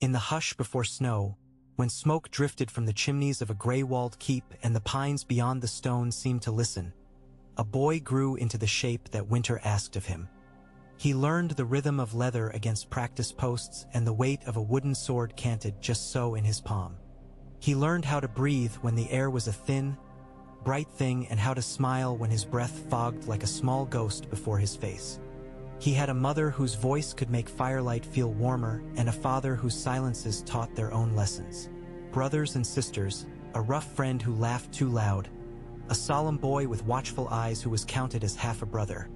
In the hush before snow, when smoke drifted from the chimneys of a gray-walled keep and the pines beyond the stone seemed to listen, a boy grew into the shape that winter asked of him. He learned the rhythm of leather against practice posts and the weight of a wooden sword canted just so in his palm. He learned how to breathe when the air was a thin, bright thing and how to smile when his breath fogged like a small ghost before his face. He had a mother whose voice could make firelight feel warmer and a father whose silences taught their own lessons. Brothers and sisters, a rough friend who laughed too loud, a solemn boy with watchful eyes who was counted as half a brother.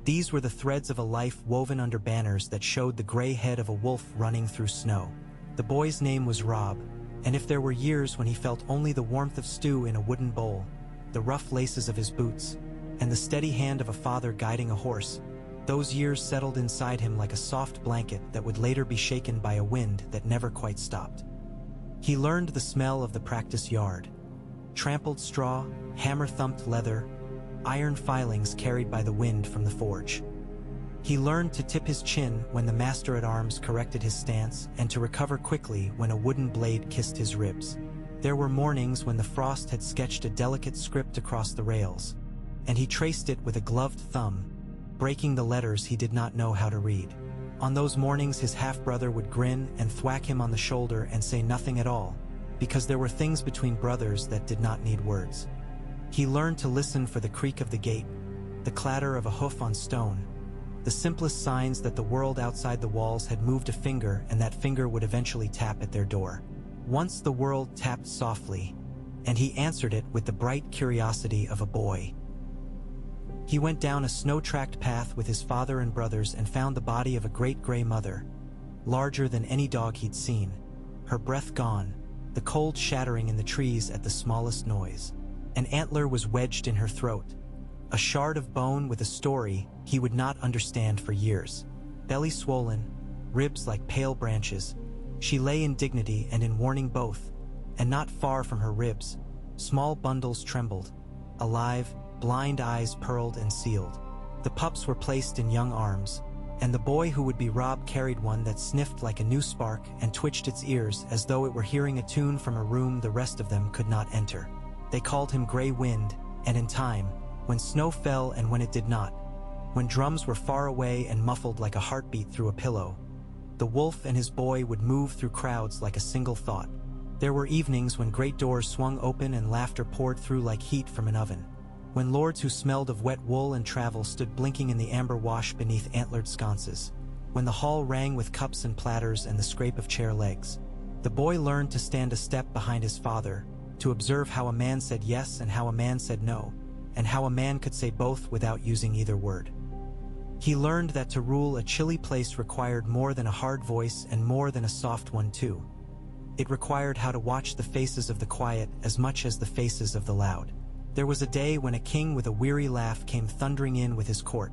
These were the threads of a life woven under banners that showed the gray head of a wolf running through snow. The boy's name was Robb, and if there were years when he felt only the warmth of stew in a wooden bowl, the rough laces of his boots, and the steady hand of a father guiding a horse, those years settled inside him like a soft blanket that would later be shaken by a wind that never quite stopped. He learned the smell of the practice yard: trampled straw, hammer-thumped leather, iron filings carried by the wind from the forge. He learned to tip his chin when the master-at-arms corrected his stance and to recover quickly when a wooden blade kissed his ribs. There were mornings when the frost had sketched a delicate script across the rails, and he traced it with a gloved thumb, breaking the letters he did not know how to read. On those mornings his half-brother would grin and thwack him on the shoulder and say nothing at all, because there were things between brothers that did not need words. He learned to listen for the creak of the gate, the clatter of a hoof on stone, the simplest signs that the world outside the walls had moved a finger and that finger would eventually tap at their door. Once the world tapped softly, and he answered it with the bright curiosity of a boy. He went down a snow-tracked path with his father and brothers and found the body of a great gray mother, larger than any dog he'd seen, her breath gone, the cold shattering in the trees at the smallest noise. An antler was wedged in her throat, a shard of bone with a story he would not understand for years. Belly swollen, ribs like pale branches, she lay in dignity and in warning both, and not far from her ribs, small bundles trembled, alive, blind eyes pearled and sealed. The pups were placed in young arms, and the boy who would be Robb carried one that sniffed like a new spark and twitched its ears as though it were hearing a tune from a room the rest of them could not enter. They called him Gray Wind, and in time, when snow fell and when it did not, when drums were far away and muffled like a heartbeat through a pillow, the wolf and his boy would move through crowds like a single thought. There were evenings when great doors swung open and laughter poured through like heat from an oven, when lords who smelled of wet wool and travel stood blinking in the amber wash beneath antlered sconces, when the hall rang with cups and platters and the scrape of chair legs. The boy learned to stand a step behind his father, to observe how a man said yes and how a man said no, and how a man could say both without using either word. He learned that to rule a chilly place required more than a hard voice and more than a soft one too. It required how to watch the faces of the quiet as much as the faces of the loud. There was a day when a king with a weary laugh came thundering in with his court,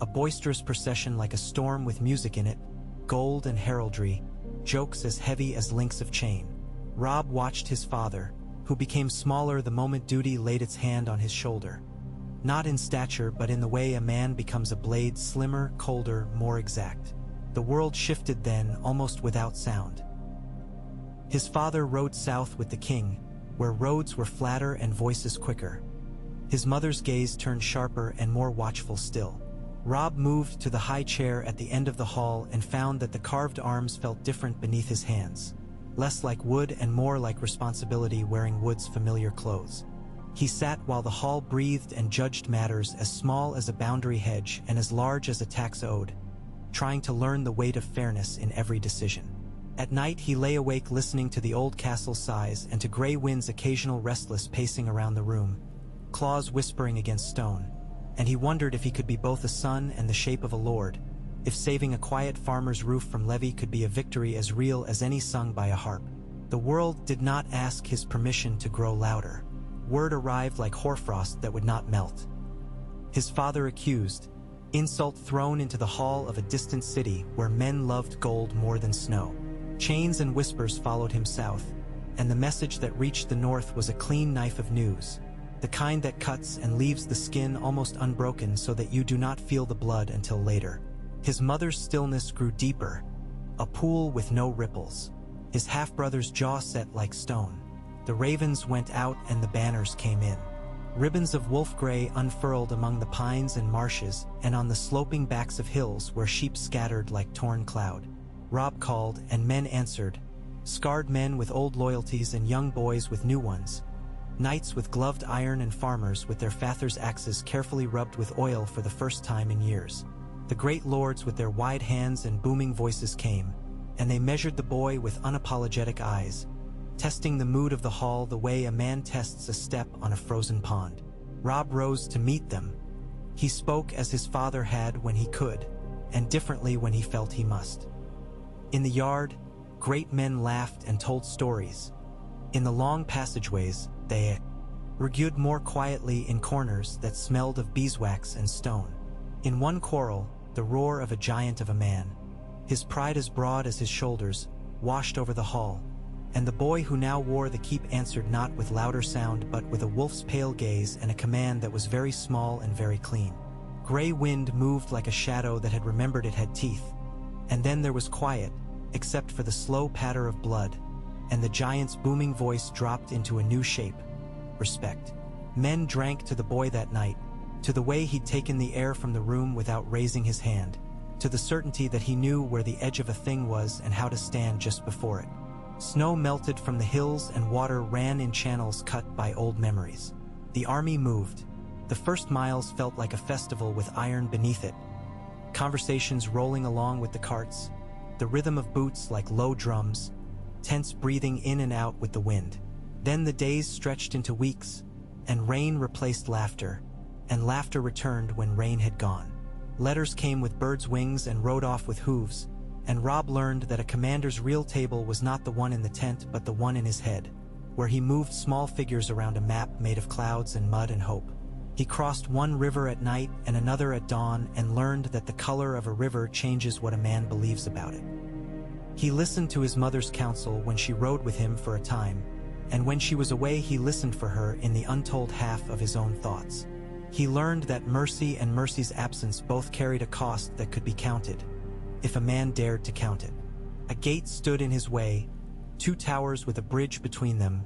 a boisterous procession like a storm with music in it, gold and heraldry, jokes as heavy as links of chain. Robb watched his father, who became smaller the moment duty laid its hand on his shoulder. Not in stature, but in the way a man becomes a blade, slimmer, colder, more exact. The world shifted then, almost without sound. His father rode south with the king, where roads were flatter and voices quicker. His mother's gaze turned sharper and more watchful still. Robb moved to the high chair at the end of the hall and found that the carved arms felt different beneath his hands, less like wood and more like responsibility wearing wood's familiar clothes. He sat while the hall breathed and judged matters as small as a boundary hedge and as large as a tax owed, trying to learn the weight of fairness in every decision. At night he lay awake listening to the old castle sighs and to Gray Wind's occasional restless pacing around the room, claws whispering against stone, and he wondered if he could be both a son and the shape of a lord, if saving a quiet farmer's roof from levy could be a victory as real as any sung by a harp. The world did not ask his permission to grow louder. Word arrived like hoarfrost that would not melt. His father accused, insult thrown into the hall of a distant city where men loved gold more than snow. Chains and whispers followed him south, and the message that reached the north was a clean knife of news, the kind that cuts and leaves the skin almost unbroken so that you do not feel the blood until later. His mother's stillness grew deeper, a pool with no ripples. His half-brother's jaw set like stone. The ravens went out and the banners came in. Ribbons of wolf gray unfurled among the pines and marshes and on the sloping backs of hills where sheep scattered like torn cloud. Robb called, and men answered, scarred men with old loyalties and young boys with new ones, knights with gloved iron and farmers with their fathers' axes carefully rubbed with oil for the first time in years. The great lords with their wide hands and booming voices came, and they measured the boy with unapologetic eyes, testing the mood of the hall the way a man tests a step on a frozen pond. Robb rose to meet them. He spoke as his father had when he could, and differently when he felt he must. In the yard, great men laughed and told stories. In the long passageways, they argued more quietly in corners that smelled of beeswax and stone. In one quarrel, the roar of a giant of a man, his pride as broad as his shoulders, washed over the hall, and the boy who now wore the keep answered not with louder sound but with a wolf's pale gaze and a command that was very small and very clean. Gray wind moved like a shadow that had remembered it had teeth, and then there was quiet, except for the slow patter of blood, and the giant's booming voice dropped into a new shape: respect. Men drank to the boy that night, to the way he'd taken the air from the room without raising his hand, to the certainty that he knew where the edge of a thing was and how to stand just before it. Snow melted from the hills and water ran in channels cut by old memories. The army moved. The first miles felt like a festival with iron beneath it. Conversations rolling along with the carts, the rhythm of boots like low drums, tense breathing in and out with the wind. Then the days stretched into weeks, and rain replaced laughter, and laughter returned when rain had gone. Letters came with birds' wings and rode off with hooves, and Robb learned that a commander's real table was not the one in the tent but the one in his head, where he moved small figures around a map made of clouds and mud and hope. He crossed one river at night and another at dawn and learned that the color of a river changes what a man believes about it. He listened to his mother's counsel when she rode with him for a time, and when she was away he listened for her in the untold half of his own thoughts. He learned that mercy and mercy's absence both carried a cost that could be counted, if a man dared to count it. A gate stood in his way, 2 towers with a bridge between them,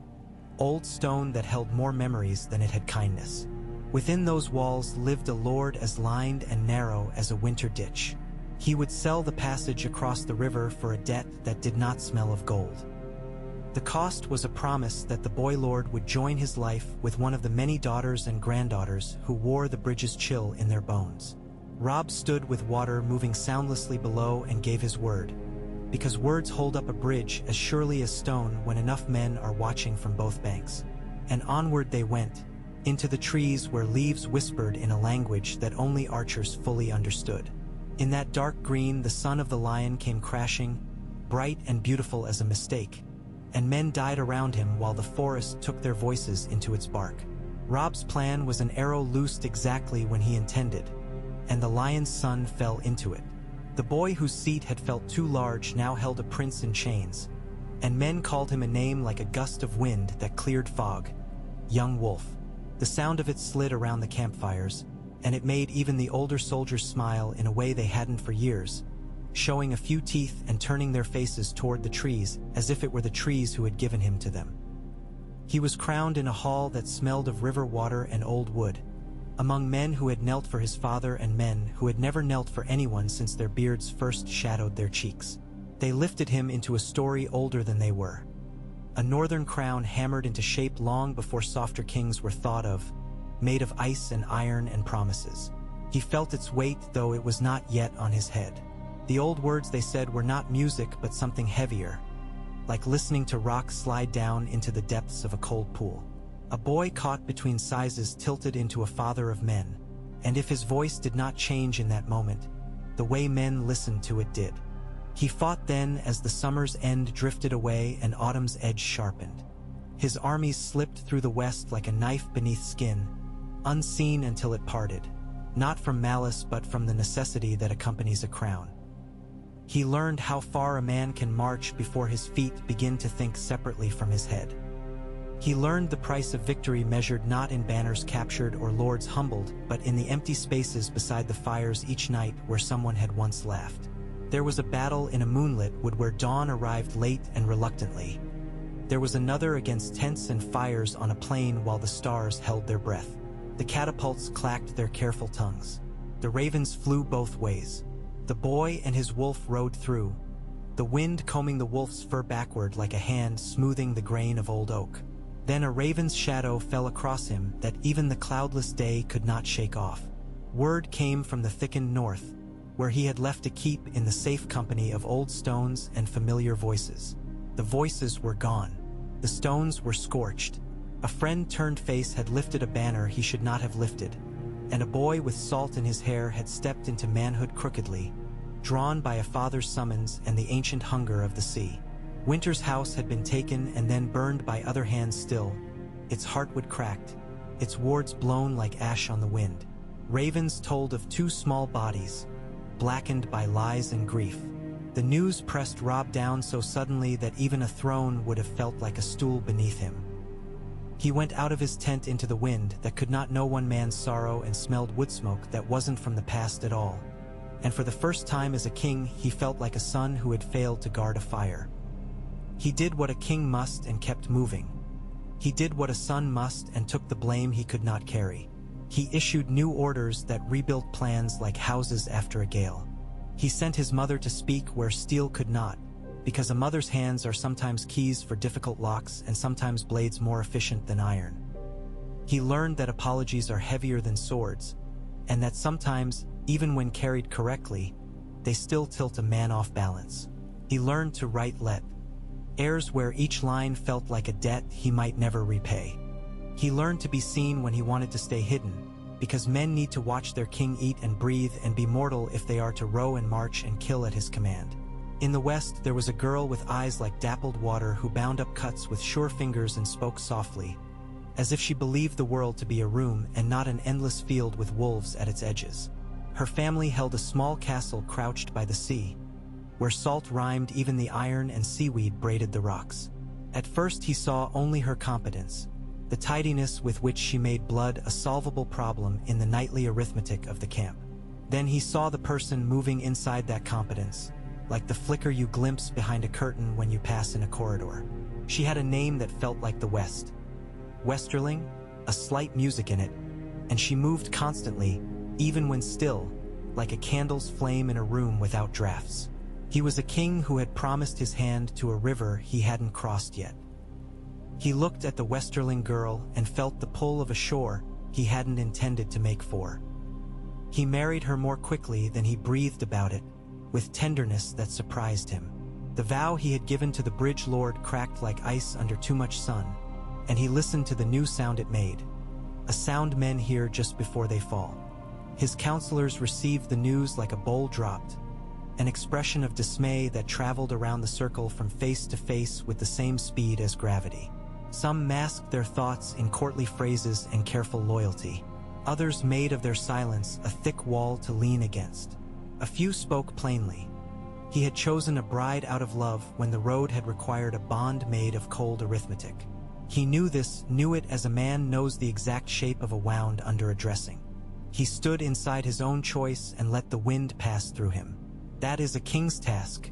old stone that held more memories than it had kindness. Within those walls lived a lord as lined and narrow as a winter ditch. He would sell the passage across the river for a debt that did not smell of gold. The cost was a promise that the boy lord would join his life with one of the many daughters and granddaughters who wore the bridge's chill in their bones. Robb stood with water moving soundlessly below and gave his word, because words hold up a bridge as surely as stone when enough men are watching from both banks. And onward they went, into the trees where leaves whispered in a language that only archers fully understood. In that dark green the son of the lion came crashing, bright and beautiful as a mistake, and men died around him while the forest took their voices into its bark. Robb's plan was an arrow loosed exactly when he intended, and the lion's son fell into it. The boy whose seat had felt too large now held a prince in chains, and men called him a name like a gust of wind that cleared fog: Young Wolf. The sound of it slid around the campfires, and it made even the older soldiers smile in a way they hadn't for years, showing a few teeth and turning their faces toward the trees as if it were the trees who had given him to them. He was crowned in a hall that smelled of river water and old wood, among men who had knelt for his father and men who had never knelt for anyone since their beards first shadowed their cheeks. They lifted him into a story older than they were. A northern crown hammered into shape long before softer kings were thought of, made of ice and iron and promises. He felt its weight, though it was not yet on his head. The old words they said were not music but something heavier, like listening to rocks slide down into the depths of a cold pool. A boy caught between sizes tilted into a father of men, and if his voice did not change in that moment, the way men listened to it did. He fought then as the summer's end drifted away and autumn's edge sharpened. His armies slipped through the west like a knife beneath skin, unseen until it parted, not from malice but from the necessity that accompanies a crown. He learned how far a man can march before his feet begin to think separately from his head. He learned the price of victory measured not in banners captured or lords humbled, but in the empty spaces beside the fires each night where someone had once laughed. There was a battle in a moonlit wood where dawn arrived late and reluctantly. There was another against tents and fires on a plain while the stars held their breath. The catapults clacked their careful tongues. The ravens flew both ways. The boy and his wolf rode through, the wind combing the wolf's fur backward like a hand smoothing the grain of old oak. Then a raven's shadow fell across him that even the cloudless day could not shake off. Word came from the thickened north, where he had left a keep in the safe company of old stones and familiar voices. The voices were gone. The stones were scorched. A friend-turned face had lifted a banner he should not have lifted, and a boy with salt in his hair had stepped into manhood crookedly, drawn by a father's summons and the ancient hunger of the sea. Winter's house had been taken and then burned by other hands still, its heartwood cracked, its wards blown like ash on the wind. Ravens told of 2 small bodies, blackened by lies and grief. The news pressed Robb down so suddenly that even a throne would have felt like a stool beneath him. He went out of his tent into the wind that could not know one man's sorrow and smelled wood smoke that wasn't from the past at all. And for the first time as a king, he felt like a son who had failed to guard a fire. He did what a king must and kept moving. He did what a son must and took the blame he could not carry. He issued new orders that rebuilt plans like houses after a gale. He sent his mother to speak where steel could not, because a mother's hands are sometimes keys for difficult locks and sometimes blades more efficient than iron. He learned that apologies are heavier than swords, and that sometimes, even when carried correctly, they still tilt a man off balance. He learned to write letters where each line felt like a debt he might never repay. He learned to be seen when he wanted to stay hidden, because men need to watch their king eat and breathe and be mortal if they are to row and march and kill at his command. In the west, there was a girl with eyes like dappled water who bound up cuts with sure fingers and spoke softly, as if she believed the world to be a room and not an endless field with wolves at its edges. Her family held a small castle crouched by the sea, where salt rhymed even the iron and seaweed braided the rocks. At first he saw only her competence, the tidiness with which she made blood a solvable problem in the nightly arithmetic of the camp. Then he saw the person moving inside that competence, like the flicker you glimpse behind a curtain when you pass in a corridor. She had a name that felt like the West. Westerling, a slight music in it, and she moved constantly, even when still, like a candle's flame in a room without drafts. He was a king who had promised his hand to a river he hadn't crossed yet. He looked at the Westerling girl and felt the pull of a shore he hadn't intended to make for. He married her more quickly than he breathed about it, with tenderness that surprised him. The vow he had given to the bridge lord cracked like ice under too much sun, and he listened to the new sound it made, a sound men hear just before they fall. His counselors received the news like a bowl dropped, an expression of dismay that traveled around the circle from face to face with the same speed as gravity. Some masked their thoughts in courtly phrases and careful loyalty. Others made of their silence a thick wall to lean against. A few spoke plainly. He had chosen a bride out of love when the road had required a bond made of cold arithmetic. He knew this, knew it as a man knows the exact shape of a wound under a dressing. He stood inside his own choice and let the wind pass through him. That is a king's task.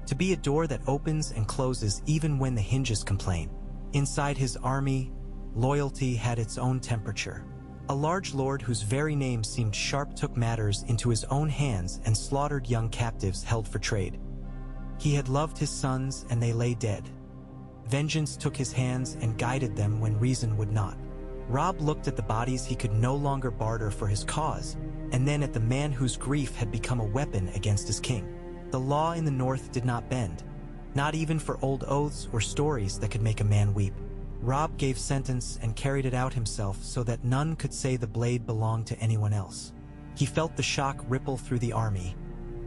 To be a door that opens and closes even when the hinges complain. Inside his army, loyalty had its own temperature. A large lord whose very name seemed sharp took matters into his own hands and slaughtered young captives held for trade. He had loved his sons and they lay dead. Vengeance took his hands and guided them when reason would not. Robb looked at the bodies he could no longer barter for his cause, and then at the man whose grief had become a weapon against his king. The law in the north did not bend, not even for old oaths or stories that could make a man weep. Robb gave sentence and carried it out himself so that none could say the blade belonged to anyone else. He felt the shock ripple through the army,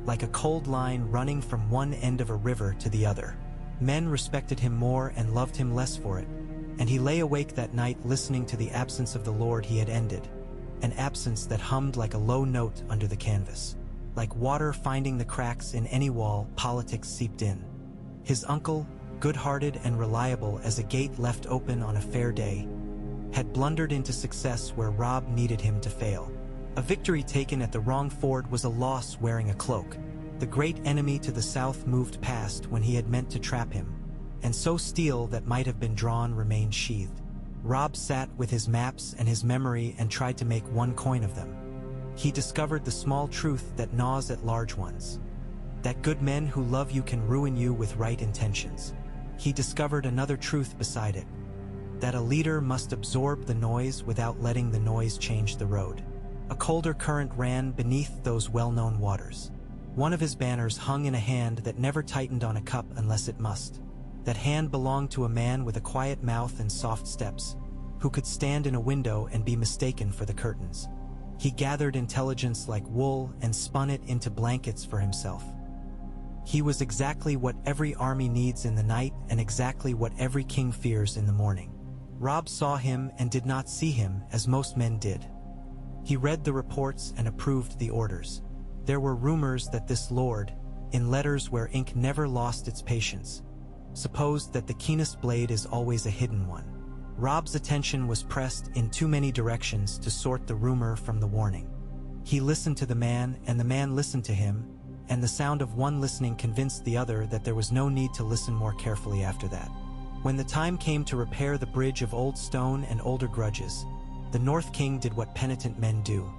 like a cold line running from one end of a river to the other. Men respected him more and loved him less for it, and he lay awake that night listening to the absence of the Lord he had ended, an absence that hummed like a low note under the canvas. Like water finding the cracks in any wall, politics seeped in. His uncle, good-hearted and reliable as a gate left open on a fair day, had blundered into success where Robb needed him to fail. A victory taken at the wrong ford was a loss wearing a cloak. The great enemy to the south moved past when he had meant to trap him, and so steel that might have been drawn remained sheathed. Robb sat with his maps and his memory and tried to make one coin of them. He discovered the small truth that gnaws at large ones. That good men who love you can ruin you with right intentions. He discovered another truth beside it. That a leader must absorb the noise without letting the noise change the road. A colder current ran beneath those well-known waters. One of his banners hung in a hand that never tightened on a cup unless it must. That hand belonged to a man with a quiet mouth and soft steps, who could stand in a window and be mistaken for the curtains. He gathered intelligence like wool and spun it into blankets for himself. He was exactly what every army needs in the night and exactly what every king fears in the morning. Robb saw him and did not see him as most men did. He read the reports and approved the orders. There were rumors that this lord, in letters where ink never lost its patience, supposed that the keenest blade is always a hidden one. Robb's attention was pressed in too many directions to sort the rumor from the warning. He listened to the man, and the man listened to him, and the sound of one listening convinced the other that there was no need to listen more carefully after that. When the time came to repair the bridge of old stone and older grudges, the North King did what penitent men do.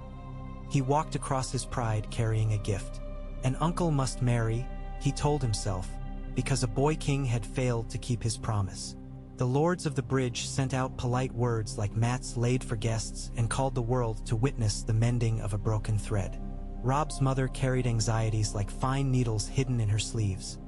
He walked across his pride carrying a gift. An uncle must marry, he told himself, because a boy king had failed to keep his promise. The lords of the bridge sent out polite words like mats laid for guests and called the world to witness the mending of a broken thread. Robb's mother carried anxieties like fine needles hidden in her sleeves.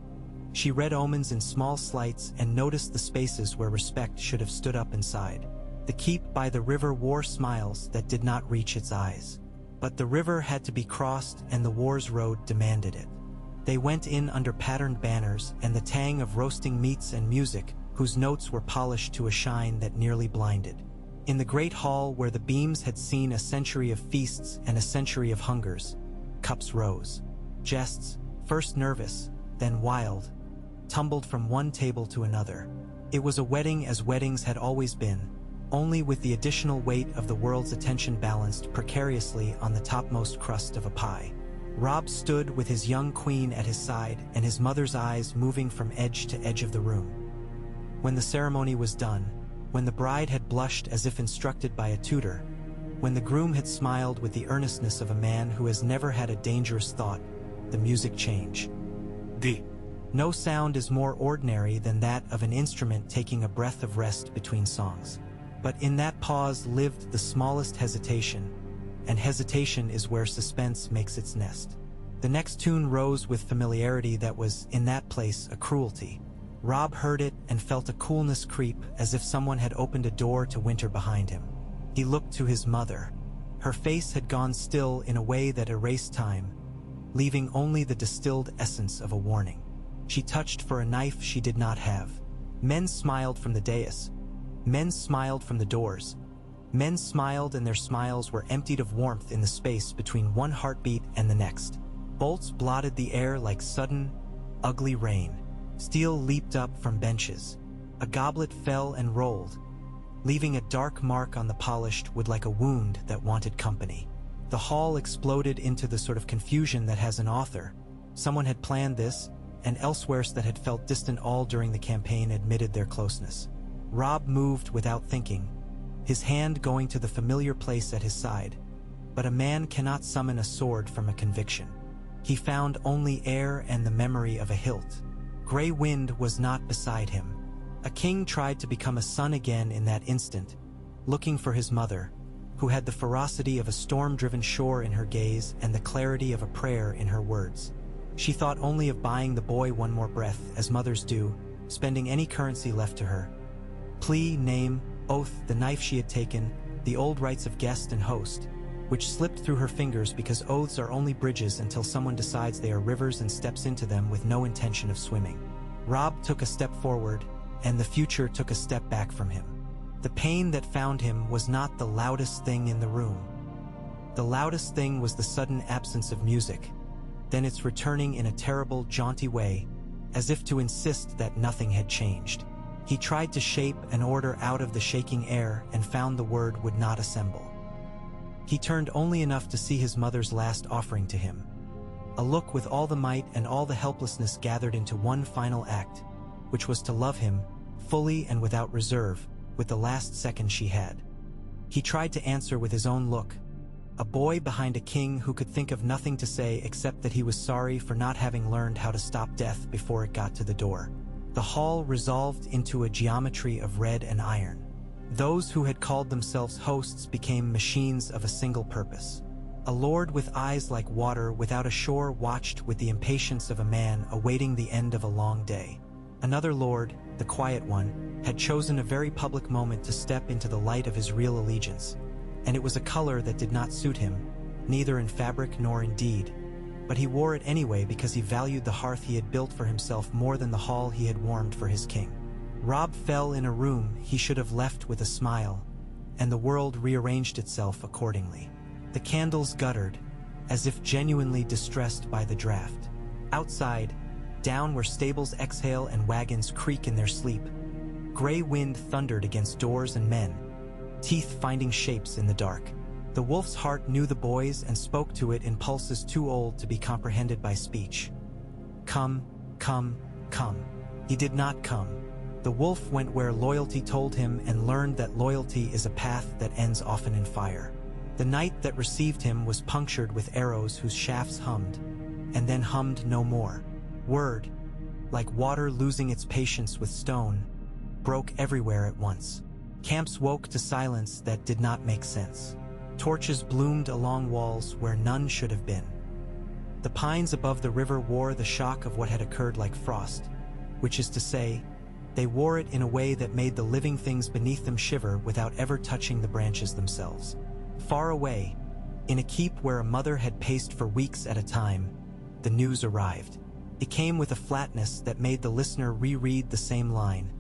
She read omens in small slights and noticed the spaces where respect should have stood up inside. The keep by the river wore smiles that did not reach its eyes. But the river had to be crossed and the war's road demanded it. They went in under patterned banners and the tang of roasting meats and music, whose notes were polished to a shine that nearly blinded. In the great hall where the beams had seen a century of feasts and a century of hungers, cups rose. Jests, first nervous, then wild, tumbled from one table to another. It was a wedding as weddings had always been, only with the additional weight of the world's attention balanced precariously on the topmost crust of a pie. Robb stood with his young queen at his side and his mother's eyes moving from edge to edge of the room. When the ceremony was done, when the bride had blushed as if instructed by a tutor, when the groom had smiled with the earnestness of a man who has never had a dangerous thought, the music changed. No sound is more ordinary than that of an instrument taking a breath of rest between songs. But in that pause lived the smallest hesitation, and hesitation is where suspense makes its nest. The next tune rose with familiarity that was, in that place, a cruelty. Robb heard it and felt a coolness creep as if someone had opened a door to winter behind him. He looked to his mother. Her face had gone still in a way that erased time, leaving only the distilled essence of a warning. She touched for a knife she did not have. Men smiled from the dais. Men smiled from the doors. Men smiled and their smiles were emptied of warmth in the space between one heartbeat and the next. Bolts blotted the air like sudden, ugly rain. Steel leaped up from benches. A goblet fell and rolled, leaving a dark mark on the polished wood like a wound that wanted company. The hall exploded into the sort of confusion that has an author. Someone had planned this, and elsewheres that had felt distant all during the campaign admitted their closeness. Robb moved without thinking, his hand going to the familiar place at his side. But a man cannot summon a sword from a conviction. He found only air and the memory of a hilt. Gray wind was not beside him. A king tried to become a son again in that instant, looking for his mother, who had the ferocity of a storm-driven shore in her gaze and the clarity of a prayer in her words. She thought only of buying the boy one more breath, as mothers do, spending any currency left to her. Plea, name, oath, the knife she had taken, the old rights of guest and host, which slipped through her fingers because oaths are only bridges until someone decides they are rivers and steps into them with no intention of swimming. Robb took a step forward, and the future took a step back from him. The pain that found him was not the loudest thing in the room. The loudest thing was the sudden absence of music, then its returning in a terrible, jaunty way, as if to insist that nothing had changed. He tried to shape an order out of the shaking air and found the word would not assemble. He turned only enough to see his mother's last offering to him. a look with all the might and all the helplessness gathered into one final act, which was to love him, fully and without reserve, with the last second she had. He tried to answer with his own look, a boy behind a king who could think of nothing to say except that he was sorry for not having learned how to stop death before it got to the door. The hall resolved into a geometry of red and iron. Those who had called themselves hosts became machines of a single purpose. A lord with eyes like water without a shore watched with the impatience of a man awaiting the end of a long day. Another lord, the quiet one, had chosen a very public moment to step into the light of his real allegiance, and it was a color that did not suit him, neither in fabric nor in deed, but he wore it anyway because he valued the hearth he had built for himself more than the hall he had warmed for his king. Robb fell in a room he should have left with a smile, and the world rearranged itself accordingly. The candles guttered, as if genuinely distressed by the draft. Outside, down where stables exhale and wagons creak in their sleep, gray wind thundered against doors and men, teeth finding shapes in the dark. The wolf's heart knew the boys and spoke to it in pulses too old to be comprehended by speech. Come, come, come. He did not come. The wolf went where loyalty told him and learned that loyalty is a path that ends often in fire. The night that received him was punctured with arrows whose shafts hummed, and then hummed no more. Word, like water losing its patience with stone, broke everywhere at once. Camps woke to silence that did not make sense. Torches bloomed along walls where none should have been. The pines above the river wore the shock of what had occurred like frost, which is to say, they wore it in a way that made the living things beneath them shiver without ever touching the branches themselves. Far away, in a keep where a mother had paced for weeks at a time, the news arrived. It came with a flatness that made the listener reread the same line,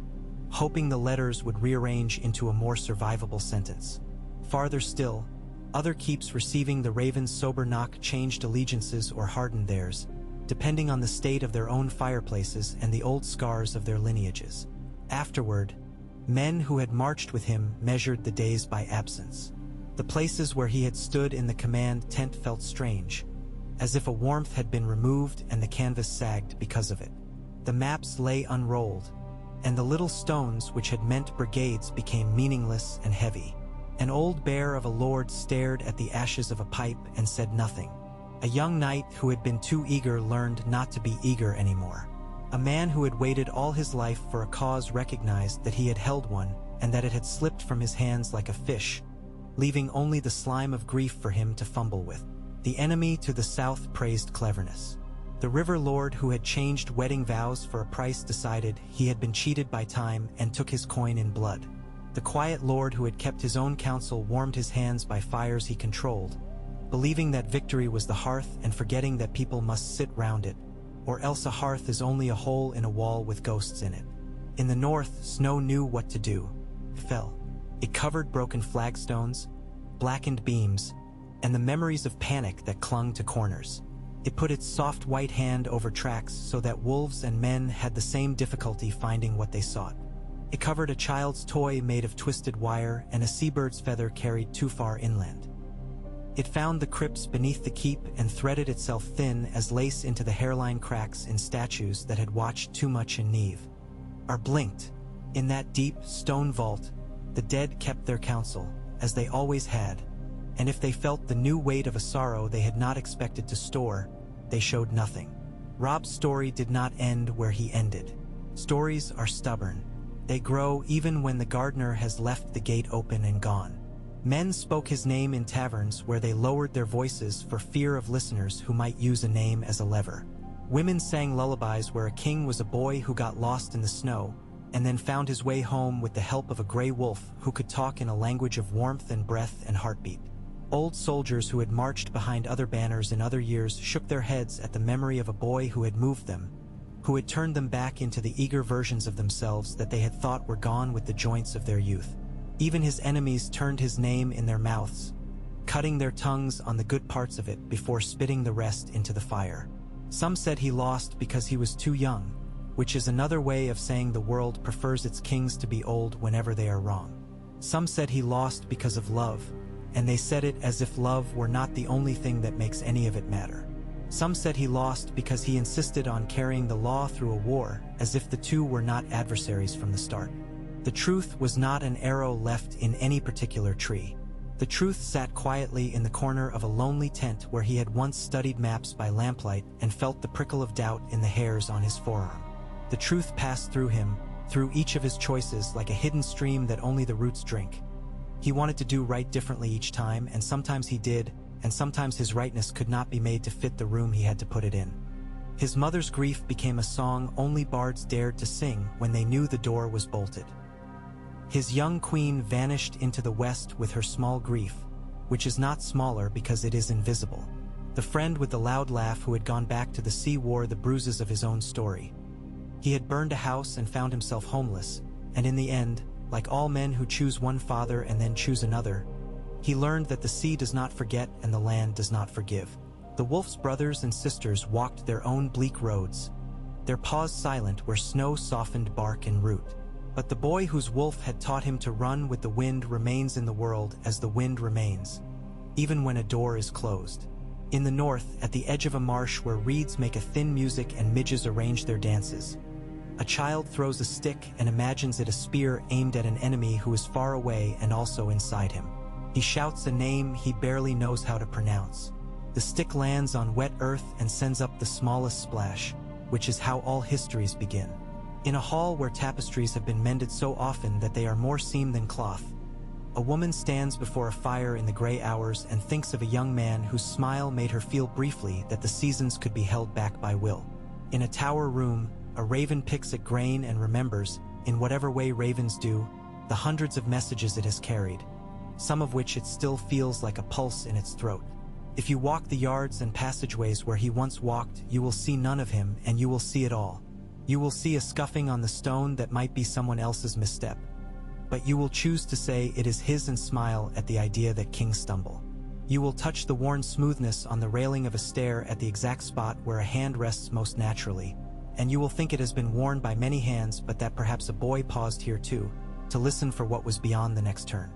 hoping the letters would rearrange into a more survivable sentence. Farther still, other keeps receiving the raven's sober knock changed allegiances or hardened theirs, depending on the state of their own fireplaces and the old scars of their lineages. Afterward, men who had marched with him measured the days by absence. The places where he had stood in the command tent felt strange, as if a warmth had been removed and the canvas sagged because of it. The maps lay unrolled, and the little stones which had meant brigades became meaningless and heavy. An old bear of a lord stared at the ashes of a pipe and said nothing. A young knight who had been too eager learned not to be eager anymore. A man who had waited all his life for a cause recognized that he had held one and that it had slipped from his hands like a fish, leaving only the slime of grief for him to fumble with. The enemy to the south praised cleverness. The river lord who had changed wedding vows for a price decided he had been cheated by time and took his coin in blood. The quiet lord who had kept his own counsel warmed his hands by fires he controlled, believing that victory was the hearth and forgetting that people must sit round it, or else a hearth is only a hole in a wall with ghosts in it. In the north, snow knew what to do. It fell. It covered broken flagstones, blackened beams, and the memories of panic that clung to corners. It put its soft white hand over tracks so that wolves and men had the same difficulty finding what they sought. It covered a child's toy made of twisted wire and a seabird's feather carried too far inland. It found the crypts beneath the keep and threaded itself thin as lace into the hairline cracks in statues that had watched too much in Neve. Or blinked. In that deep, stone vault, the dead kept their counsel, as they always had, and if they felt the new weight of a sorrow they had not expected to store, they showed nothing. Robb's story did not end where he ended. Stories are stubborn. They grow even when the gardener has left the gate open and gone. Men spoke his name in taverns where they lowered their voices for fear of listeners who might use a name as a lever. Women sang lullabies where a king was a boy who got lost in the snow and then found his way home with the help of a gray wolf who could talk in a language of warmth and breath and heartbeat. Old soldiers who had marched behind other banners in other years shook their heads at the memory of a boy who had moved them, who had turned them back into the eager versions of themselves that they had thought were gone with the joints of their youth. Even his enemies turned his name in their mouths, cutting their tongues on the good parts of it before spitting the rest into the fire. Some said he lost because he was too young, which is another way of saying the world prefers its kings to be old whenever they are wrong. Some said he lost because of love, and they said it as if love were not the only thing that makes any of it matter. Some said he lost because he insisted on carrying the law through a war, as if the two were not adversaries from the start. The truth was not an arrow left in any particular tree. The truth sat quietly in the corner of a lonely tent where he had once studied maps by lamplight and felt the prickle of doubt in the hairs on his forearm. The truth passed through him, through each of his choices, like a hidden stream that only the roots drink. He wanted to do right differently each time, and sometimes he did, and sometimes his rightness could not be made to fit the room he had to put it in. His mother's grief became a song only bards dared to sing when they knew the door was bolted. His young queen vanished into the west with her small grief, which is not smaller because it is invisible. The friend with the loud laugh who had gone back to the sea wore the bruises of his own story. He had burned a house and found himself homeless, and in the end, like all men who choose one father and then choose another, he learned that the sea does not forget and the land does not forgive. The wolf's brothers and sisters walked their own bleak roads, their paws silent where snow softened bark and root. But the boy whose wolf had taught him to run with the wind remains in the world as the wind remains, even when a door is closed. In the north, at the edge of a marsh where reeds make a thin music and midges arrange their dances, a child throws a stick and imagines it a spear aimed at an enemy who is far away and also inside him. He shouts a name he barely knows how to pronounce. The stick lands on wet earth and sends up the smallest splash, which is how all histories begin. In a hall where tapestries have been mended so often that they are more seam than cloth, a woman stands before a fire in the gray hours and thinks of a young man whose smile made her feel briefly that the seasons could be held back by will. In a tower room, a raven picks at grain and remembers, in whatever way ravens do, the hundreds of messages it has carried, some of which it still feels like a pulse in its throat. If you walk the yards and passageways where he once walked, you will see none of him, and you will see it all. You will see a scuffing on the stone that might be someone else's misstep, but you will choose to say it is his and smile at the idea that kings stumble. You will touch the worn smoothness on the railing of a stair at the exact spot where a hand rests most naturally, and you will think it has been worn by many hands, but that perhaps a boy paused here too, to listen for what was beyond the next turn.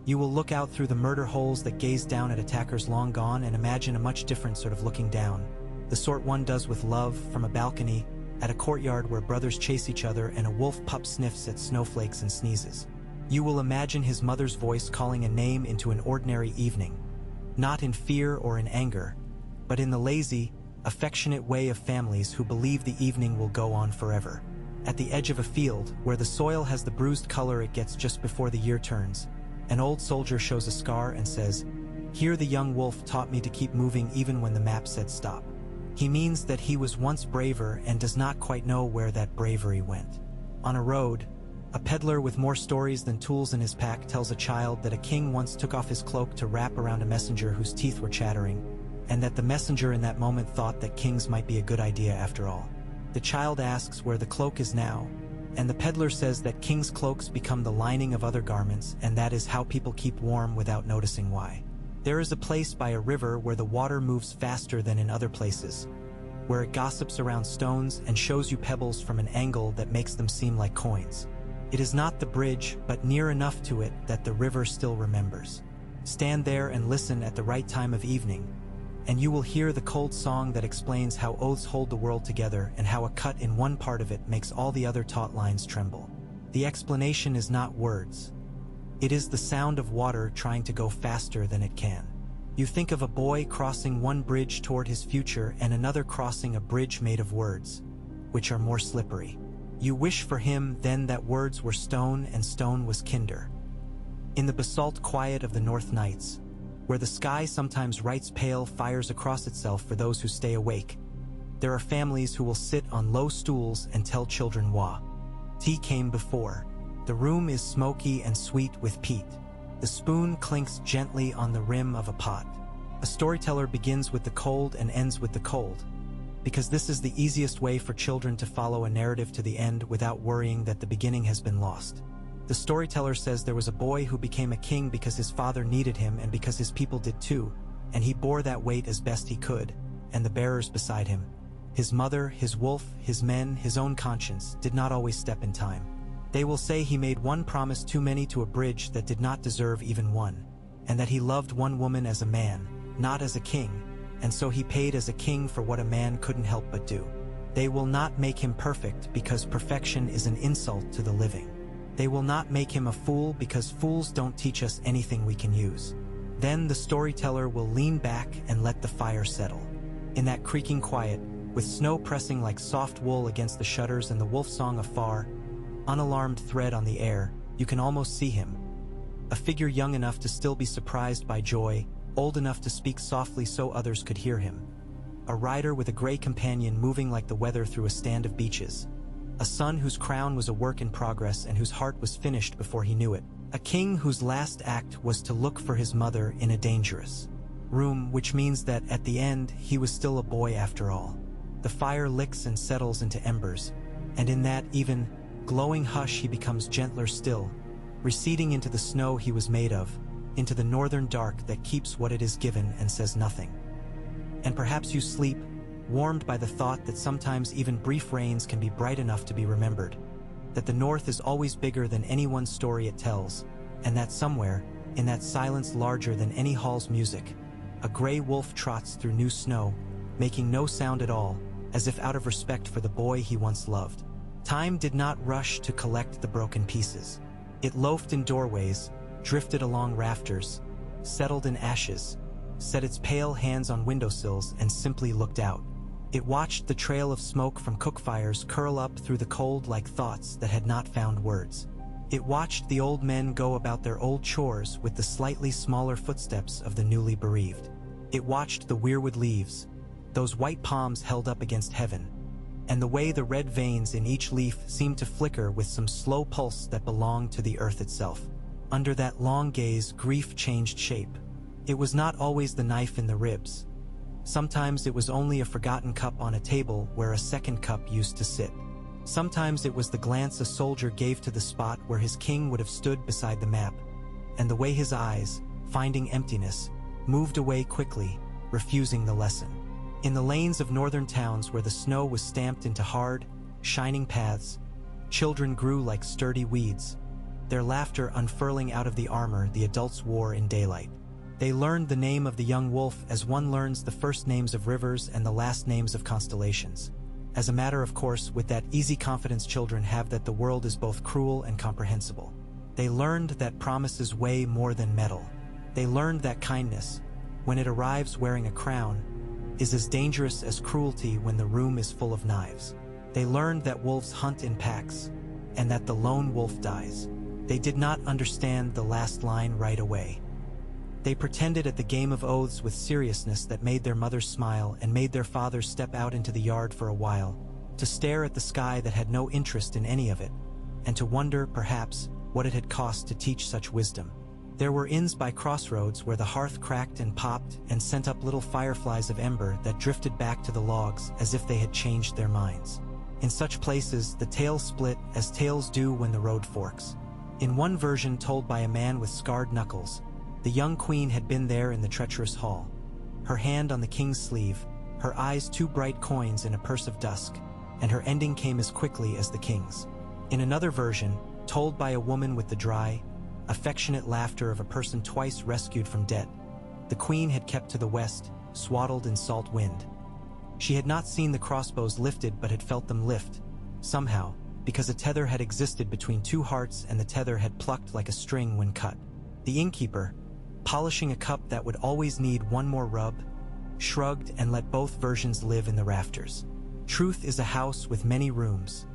You will look out through the murder holes that gaze down at attackers long gone and imagine a much different sort of looking down, the sort one does with love from a balcony, at a courtyard where brothers chase each other and a wolf pup sniffs at snowflakes and sneezes. You will imagine his mother's voice calling a name into an ordinary evening, not in fear or in anger, but in the lazy, affectionate way of families who believe the evening will go on forever. At the edge of a field, where the soil has the bruised color it gets just before the year turns, an old soldier shows a scar and says, "Here the young wolf taught me to keep moving even when the map said stop." He means that he was once braver and does not quite know where that bravery went. On a road, a peddler with more stories than tools in his pack tells a child that a king once took off his cloak to wrap around a messenger whose teeth were chattering, and that the messenger in that moment thought that kings might be a good idea after all. The child asks where the cloak is now, and the peddler says that kings' cloaks become the lining of other garments, and that is how people keep warm without noticing why. There is a place by a river where the water moves faster than in other places, where it gossips around stones and shows you pebbles from an angle that makes them seem like coins. It is not the bridge, but near enough to it that the river still remembers. Stand there and listen at the right time of evening, and you will hear the cold song that explains how oaths hold the world together and how a cut in one part of it makes all the other taut lines tremble. The explanation is not words. It is the sound of water trying to go faster than it can. You think of a boy crossing one bridge toward his future and another crossing a bridge made of words, which are more slippery. You wish for him then that words were stone and stone was kinder. In the basalt quiet of the north nights, where the sky sometimes writes pale fires across itself for those who stay awake, there are families who will sit on low stools and tell children wah. Tea came before. The room is smoky and sweet with peat. The spoon clinks gently on the rim of a pot. A storyteller begins with the cold and ends with the cold, because this is the easiest way for children to follow a narrative to the end without worrying that the beginning has been lost. The storyteller says there was a boy who became a king because his father needed him and because his people did too, and he bore that weight as best he could, and the bearers beside him, his mother, his wolf, his men, his own conscience, did not always step in time. They will say he made one promise too many to a bridge that did not deserve even one, and that he loved one woman as a man, not as a king, and so he paid as a king for what a man couldn't help but do. They will not make him perfect because perfection is an insult to the living. They will not make him a fool because fools don't teach us anything we can use. Then the storyteller will lean back and let the fire settle. In that creaking quiet, with snow pressing like soft wool against the shutters and the wolf song afar, unalarmed thread on the air, you can almost see him. A figure young enough to still be surprised by joy, old enough to speak softly so others could hear him. A rider with a gray companion moving like the weather through a stand of beeches. A son whose crown was a work in progress and whose heart was finished before he knew it. A king whose last act was to look for his mother in a dangerous room, which means that at the end he was still a boy after all. The fire licks and settles into embers, and in that even glowing hush he becomes gentler still, receding into the snow he was made of, into the northern dark that keeps what it is given and says nothing. And perhaps you sleep, warmed by the thought that sometimes even brief rains can be bright enough to be remembered, that the North is always bigger than anyone's story it tells, and that somewhere, in that silence larger than any hall's music, a gray wolf trots through new snow, making no sound at all, as if out of respect for the boy he once loved. Time did not rush to collect the broken pieces. It loafed in doorways, drifted along rafters, settled in ashes, set its pale hands on windowsills and simply looked out. It watched the trail of smoke from cookfires curl up through the cold like thoughts that had not found words. It watched the old men go about their old chores with the slightly smaller footsteps of the newly bereaved. It watched the weirwood leaves, those white palms held up against heaven, and the way the red veins in each leaf seemed to flicker with some slow pulse that belonged to the earth itself. Under that long gaze, grief changed shape. It was not always the knife in the ribs. Sometimes it was only a forgotten cup on a table where a second cup used to sit. Sometimes it was the glance a soldier gave to the spot where his king would have stood beside the map, and the way his eyes, finding emptiness, moved away quickly, refusing the lesson. In the lanes of northern towns where the snow was stamped into hard, shining paths, children grew like sturdy weeds, their laughter unfurling out of the armor the adults wore in daylight. They learned the name of the young wolf as one learns the first names of rivers and the last names of constellations. As a matter of course, with that easy confidence children have that the world is both cruel and comprehensible. They learned that promises weigh more than metal. They learned that kindness, when it arrives wearing a crown, is as dangerous as cruelty when the room is full of knives. They learned that wolves hunt in packs, and that the lone wolf dies. They did not understand the last line right away. They pretended at the game of oaths with seriousness that made their mothers smile and made their fathers step out into the yard for a while, to stare at the sky that had no interest in any of it, and to wonder, perhaps, what it had cost to teach such wisdom. There were inns by crossroads where the hearth cracked and popped and sent up little fireflies of ember that drifted back to the logs as if they had changed their minds. In such places, the tales split as tales do when the road forks. In one version told by a man with scarred knuckles, the young queen had been there in the treacherous hall, her hand on the king's sleeve, her eyes two bright coins in a purse of dusk, and her ending came as quickly as the king's. In another version, told by a woman with the dry, affectionate laughter of a person twice rescued from debt, the queen had kept to the west, swaddled in salt wind. She had not seen the crossbows lifted but had felt them lift, somehow, because a tether had existed between two hearts and the tether had plucked like a string when cut. The innkeeper, polishing a cup that would always need one more rub, shrugged and let both versions live in the rafters. Truth is a house with many rooms.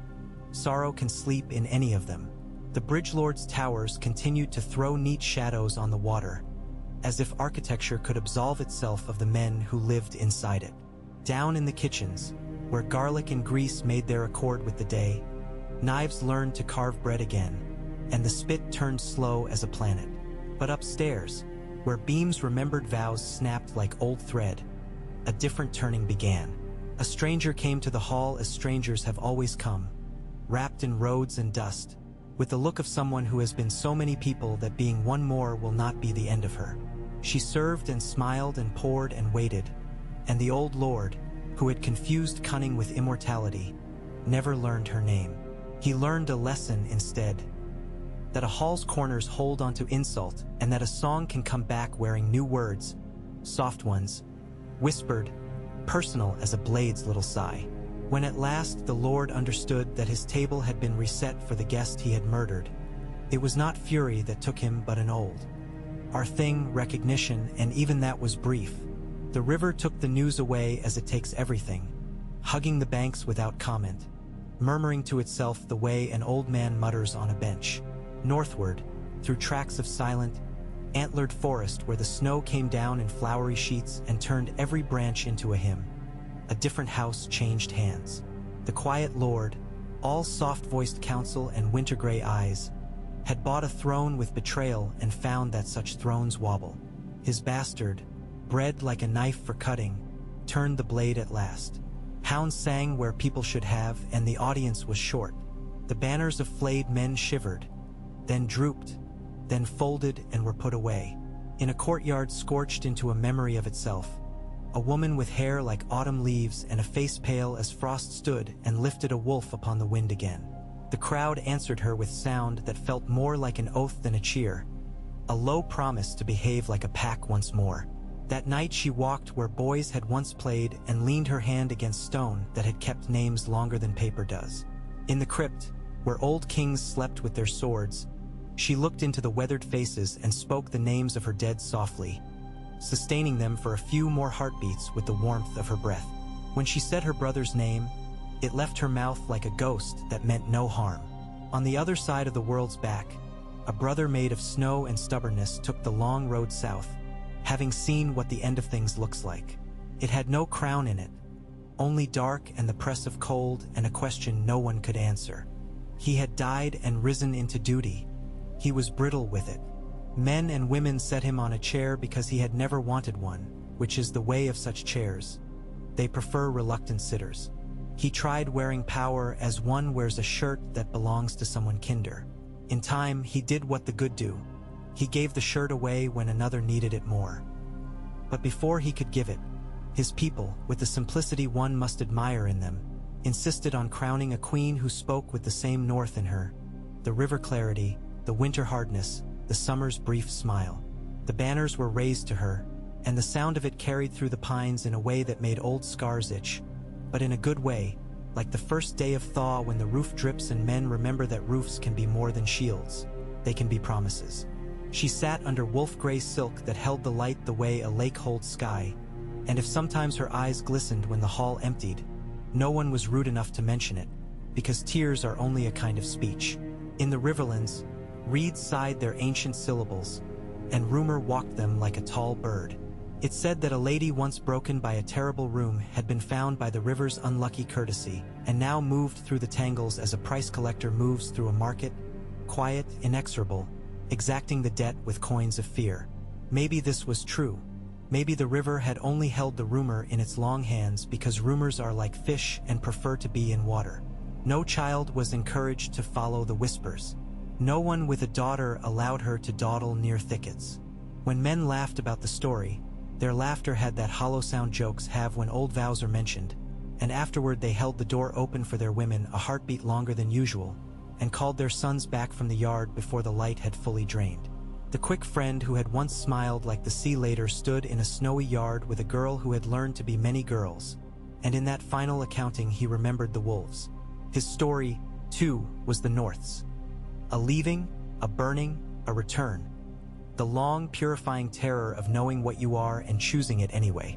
Sorrow can sleep in any of them. The bridge-lord's towers continued to throw neat shadows on the water, as if architecture could absolve itself of the men who lived inside it. Down in the kitchens, where garlic and grease made their accord with the day, knives learned to carve bread again, and the spit turned slow as a planet. But upstairs, where beams remembered vows snapped like old thread, a different turning began. A stranger came to the hall as strangers have always come, wrapped in roads and dust, with the look of someone who has been so many people that being one more will not be the end of her. She served and smiled and poured and waited, and the old lord, who had confused cunning with immortality, never learned her name. He learned a lesson instead, that a hall's corners hold onto insult and that a song can come back wearing new words, soft ones, whispered, personal as a blade's little sigh. When at last the Lord understood that his table had been reset for the guest he had murdered, it was not fury that took him but an old thing, recognition, and even that was brief. The river took the news away as it takes everything, hugging the banks without comment, murmuring to itself the way an old man mutters on a bench. Northward, through tracts of silent, antlered forest where the snow came down in flowery sheets and turned every branch into a hymn, a different house changed hands. The quiet lord, all soft-voiced counsel and winter-gray eyes, had bought a throne with betrayal and found that such thrones wobble. His bastard, bred like a knife for cutting, turned the blade at last. Hounds sang where people should have, and the audience was short. The banners of flayed men shivered, then drooped, then folded and were put away. In a courtyard scorched into a memory of itself, a woman with hair like autumn leaves and a face pale as frost stood and lifted a wolf upon the wind again. The crowd answered her with sound that felt more like an oath than a cheer, a low promise to behave like a pack once more. That night she walked where boys had once played and leaned her hand against stone that had kept names longer than paper does. In the crypt, where old kings slept with their swords, she looked into the weathered faces and spoke the names of her dead softly, sustaining them for a few more heartbeats with the warmth of her breath. When she said her brother's name, it left her mouth like a ghost that meant no harm. On the other side of the world's back, a brother made of snow and stubbornness took the long road south, having seen what the end of things looks like. It had no crown in it, only dark and the press of cold and a question no one could answer. He had died and risen into duty. He was brittle with it. Men and women set him on a chair because he had never wanted one, which is the way of such chairs. They prefer reluctant sitters. He tried wearing power as one wears a shirt that belongs to someone kinder. In time, he did what the good do. He gave the shirt away when another needed it more. But before he could give it, his people, with the simplicity one must admire in them, insisted on crowning a queen who spoke with the same north in her, the river clarity, the winter hardness, the summer's brief smile. The banners were raised to her, and the sound of it carried through the pines in a way that made old scars itch, but in a good way, like the first day of thaw when the roof drips and men remember that roofs can be more than shields. They can be promises. She sat under wolf-gray silk that held the light the way a lake holds sky, and if sometimes her eyes glistened when the hall emptied, no one was rude enough to mention it, because tears are only a kind of speech. In the riverlands, reeds sighed their ancient syllables, and rumor walked them like a tall bird. It said that a lady once broken by a terrible rheum had been found by the river's unlucky courtesy, and now moved through the tangles as a price collector moves through a market, quiet, inexorable, exacting the debt with coins of fear. Maybe this was true. Maybe the river had only held the rumor in its long hands because rumors are like fish and prefer to be in water. No child was encouraged to follow the whispers. No one with a daughter allowed her to dawdle near thickets. When men laughed about the story, their laughter had that hollow sound jokes have when old vows are mentioned, and afterward they held the door open for their women a heartbeat longer than usual, and called their sons back from the yard before the light had fully drained. The quick friend who had once smiled like the sea later stood in a snowy yard with a girl who had learned to be many girls, and in that final accounting he remembered the wolves. His story, too, was the North's. A leaving, a burning, a return. The long, purifying terror of knowing what you are and choosing it anyway.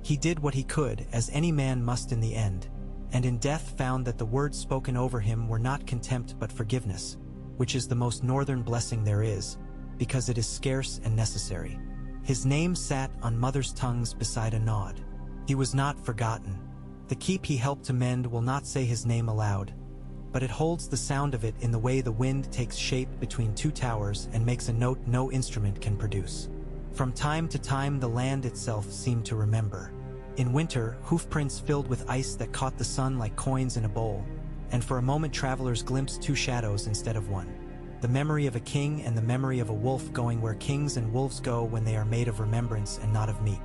He did what he could, as any man must in the end, and in death found that the words spoken over him were not contempt but forgiveness, which is the most northern blessing there is, because it is scarce and necessary. His name sat on mothers' tongues beside a nod. He was not forgotten. The keep he helped to mend will not say his name aloud, but it holds the sound of it in the way the wind takes shape between two towers and makes a note no instrument can produce. From time to time the land itself seemed to remember. In winter, hoofprints filled with ice that caught the sun like coins in a bowl, and for a moment travelers glimpsed two shadows instead of one. The memory of a king and the memory of a wolf going where kings and wolves go when they are made of remembrance and not of meat.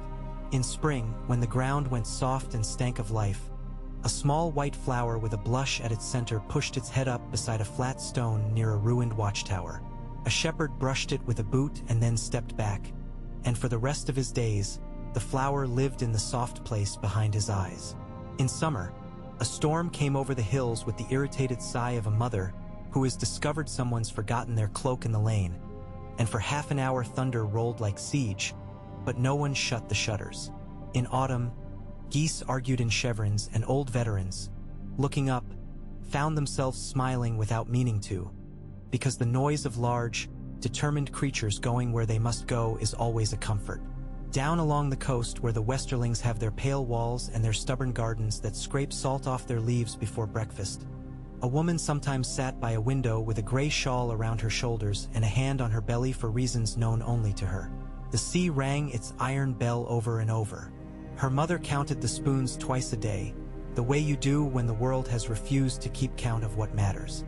In spring, when the ground went soft and stank of life, a small white flower with a blush at its center pushed its head up beside a flat stone near a ruined watchtower. A shepherd brushed it with a boot and then stepped back, and for the rest of his days, the flower lived in the soft place behind his eyes. In summer, a storm came over the hills with the irritated sigh of a mother who has discovered someone's forgotten their cloak in the lane, and for half an hour thunder rolled like siege, but no one shut the shutters. In autumn, geese argued in chevrons, and old veterans, looking up, found themselves smiling without meaning to, because the noise of large, determined creatures going where they must go is always a comfort. Down along the coast where the westerlings have their pale walls and their stubborn gardens that scrape salt off their leaves before breakfast, a woman sometimes sat by a window with a gray shawl around her shoulders and a hand on her belly for reasons known only to her. The sea rang its iron bell over and over. Her mother counted the spoons twice a day, the way you do when the world has refused to keep count of what matters.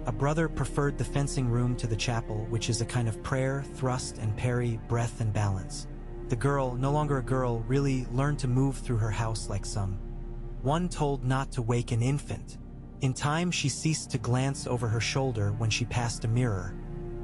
A brother preferred the fencing room to the chapel, which is a kind of prayer, thrust and parry, breath and balance. The girl, no longer a girl, really learned to move through her house like some one told not to wake an infant. In time she ceased to glance over her shoulder when she passed a mirror,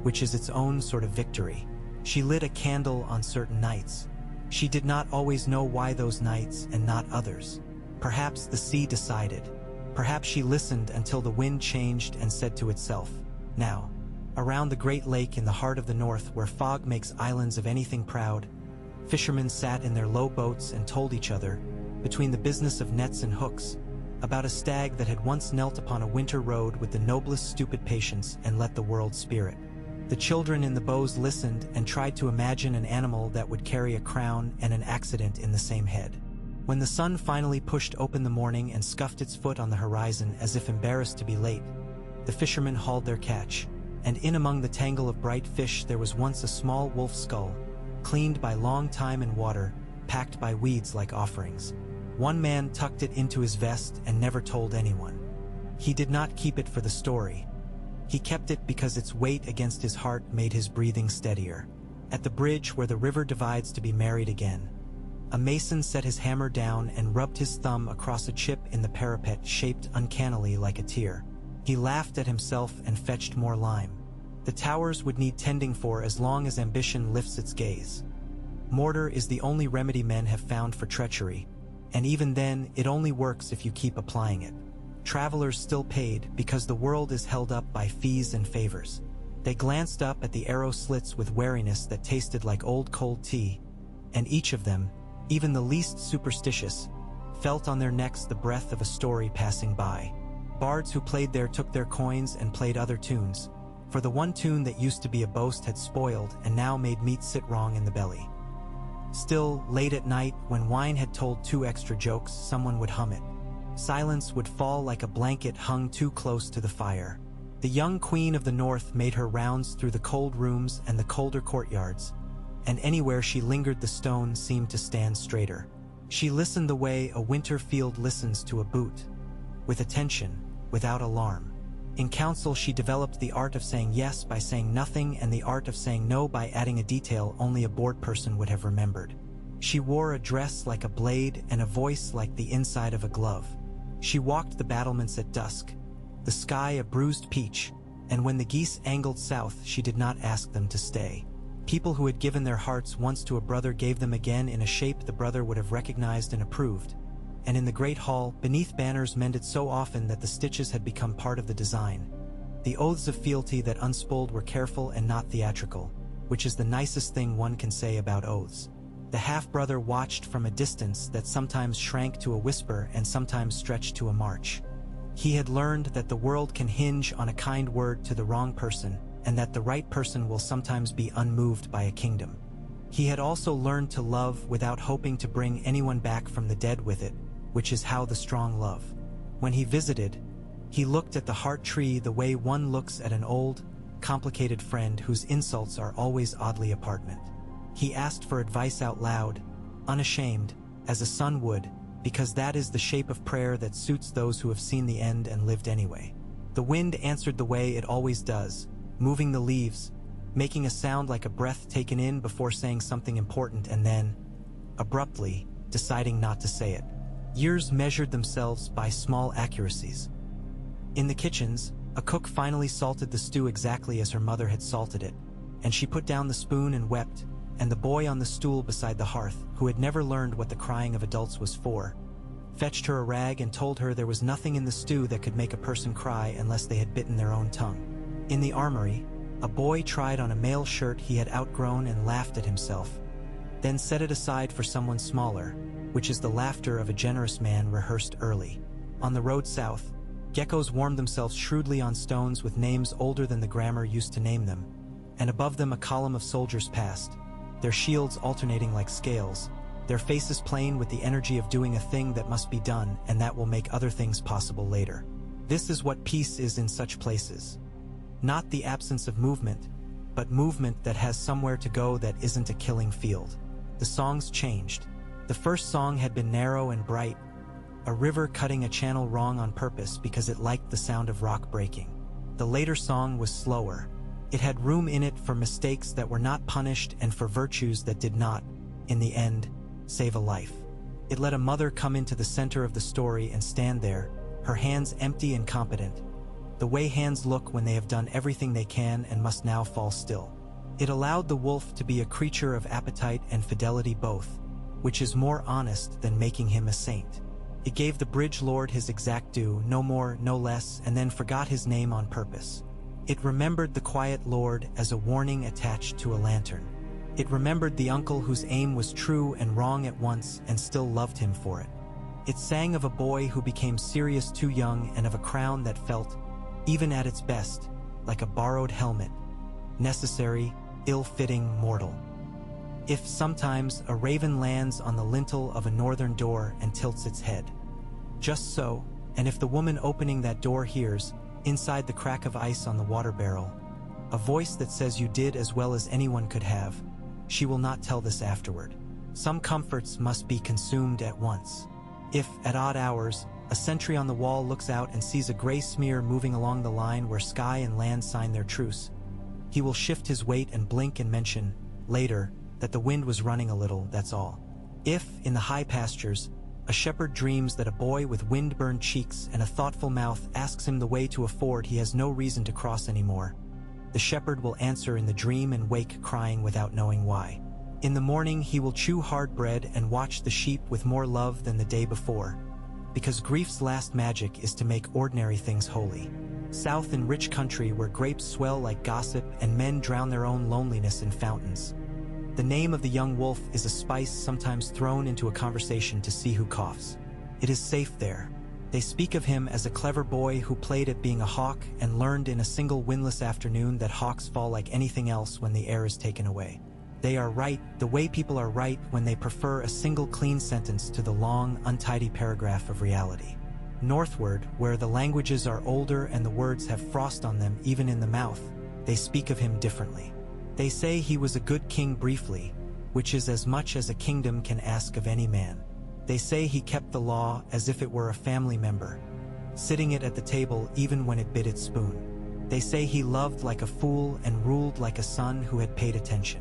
which is its own sort of victory. She lit a candle on certain nights. She did not always know why those nights and not others. Perhaps the sea decided. Perhaps she listened until the wind changed and said to itself, now. Around the great lake in the heart of the north where fog makes islands of anything proud, fishermen sat in their low boats and told each other, between the business of nets and hooks, about a stag that had once knelt upon a winter road with the noblest stupid patience and let the world spirit. The children in the bows listened and tried to imagine an animal that would carry a crown and an accident in the same head. When the sun finally pushed open the morning and scuffed its foot on the horizon as if embarrassed to be late, the fishermen hauled their catch, and in among the tangle of bright fish there was once a small wolf skull, cleaned by long time in water, packed by weeds like offerings. One man tucked it into his vest and never told anyone. He did not keep it for the story. He kept it because its weight against his heart made his breathing steadier. At the bridge where the river divides to be married again, a mason set his hammer down and rubbed his thumb across a chip in the parapet shaped uncannily like a tear. He laughed at himself and fetched more lime. The towers would need tending for as long as ambition lifts its gaze. Mortar is the only remedy men have found for treachery, and even then it only works if you keep applying it. Travelers still paid because the world is held up by fees and favors. They glanced up at the arrow slits with wariness that tasted like old cold tea, and each of them, even the least superstitious, felt on their necks the breath of a story passing by. Bards who played there took their coins and played other tunes, for the one tune that used to be a boast had spoiled and now made meat sit wrong in the belly. Still, late at night, when wine had told 2 extra jokes, someone would hum it. Silence would fall like a blanket hung too close to the fire. The young queen of the north made her rounds through the cold rooms and the colder courtyards, and anywhere she lingered the stone seemed to stand straighter. She listened the way a winter field listens to a boot, with attention, without alarm. In council she developed the art of saying yes by saying nothing and the art of saying no by adding a detail only a bored person would have remembered. She wore a dress like a blade and a voice like the inside of a glove. She walked the battlements at dusk, the sky a bruised peach, and when the geese angled south she did not ask them to stay. People who had given their hearts once to a brother gave them again in a shape the brother would have recognized and approved. And in the great hall, beneath banners mended so often that the stitches had become part of the design, the oaths of fealty that unspooled were careful and not theatrical, which is the nicest thing one can say about oaths. The half-brother watched from a distance that sometimes shrank to a whisper and sometimes stretched to a march. He had learned that the world can hinge on a kind word to the wrong person, and that the right person will sometimes be unmoved by a kingdom. He had also learned to love without hoping to bring anyone back from the dead with it, which is how the strong love. When he visited, he looked at the heart tree the way one looks at an old, complicated friend whose insults are always oddly apartment. He asked for advice out loud, unashamed, as a son would, because that is the shape of prayer that suits those who have seen the end and lived anyway. The wind answered the way it always does, moving the leaves, making a sound like a breath taken in before saying something important and then, abruptly, deciding not to say it. Years measured themselves by small accuracies. In the kitchens, a cook finally salted the stew exactly as her mother had salted it, and she put down the spoon and wept, and the boy on the stool beside the hearth, who had never learned what the crying of adults was for, fetched her a rag and told her there was nothing in the stew that could make a person cry unless they had bitten their own tongue. In the armory, a boy tried on a male shirt he had outgrown and laughed at himself, then set it aside for someone smaller, which is the laughter of a generous man rehearsed early. On the road south, geckos warmed themselves shrewdly on stones with names older than the grammar used to name them, and above them a column of soldiers passed, their shields alternating like scales, their faces plain with the energy of doing a thing that must be done and that will make other things possible later. This is what peace is in such places. Not the absence of movement, but movement that has somewhere to go that isn't a killing field. The songs changed. The first song had been narrow and bright, a river cutting a channel wrong on purpose because it liked the sound of rock breaking. The later song was slower. It had room in it for mistakes that were not punished and for virtues that did not, in the end, save a life. It let a mother come into the center of the story and stand there, her hands empty and competent, the way hands look when they have done everything they can and must now fall still. It allowed the wolf to be a creature of appetite and fidelity both, which is more honest than making him a saint. It gave the bridge lord his exact due, no more, no less, and then forgot his name on purpose. It remembered the quiet lord as a warning attached to a lantern. It remembered the uncle whose aim was true and wrong at once and still loved him for it. It sang of a boy who became serious too young and of a crown that felt, even at its best, like a borrowed helmet, necessary, ill-fitting, mortal. If sometimes a raven lands on the lintel of a northern door and tilts its head. Just so, and if the woman opening that door hears, inside the crack of ice on the water barrel, a voice that says you did as well as anyone could have, she will not tell this afterward. Some comforts must be consumed at once. If, at odd hours, a sentry on the wall looks out and sees a gray smear moving along the line where sky and land sign their truce, he will shift his weight and blink and mention, later, that the wind was running a little, that's all. If, in the high pastures, a shepherd dreams that a boy with wind-burned cheeks and a thoughtful mouth asks him the way to a ford he has no reason to cross anymore, the shepherd will answer in the dream and wake crying without knowing why. In the morning he will chew hard bread and watch the sheep with more love than the day before, because grief's last magic is to make ordinary things holy. South in rich country where grapes swell like gossip and men drown their own loneliness in fountains, the name of the young wolf is a spice sometimes thrown into a conversation to see who coughs. It is safe there. They speak of him as a clever boy who played at being a hawk and learned in a single windless afternoon that hawks fall like anything else when the air is taken away. They are right, the way people are right when they prefer a single clean sentence to the long, untidy paragraph of reality. Northward, where the languages are older and the words have frost on them even in the mouth, they speak of him differently. They say he was a good king briefly, which is as much as a kingdom can ask of any man. They say he kept the law as if it were a family member, sitting it at the table even when it bit its spoon. They say he loved like a fool and ruled like a son who had paid attention.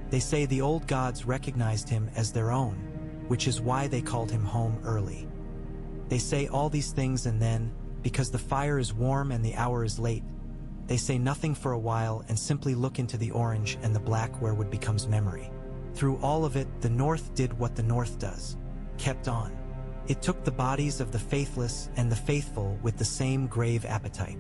They say the old gods recognized him as their own, which is why they called him home early. They say all these things and then, because the fire is warm and the hour is late, they say nothing for a while and simply look into the orange and the black where what becomes memory. Through all of it, the North did what the North does, kept on. It took the bodies of the faithless and the faithful with the same grave appetite.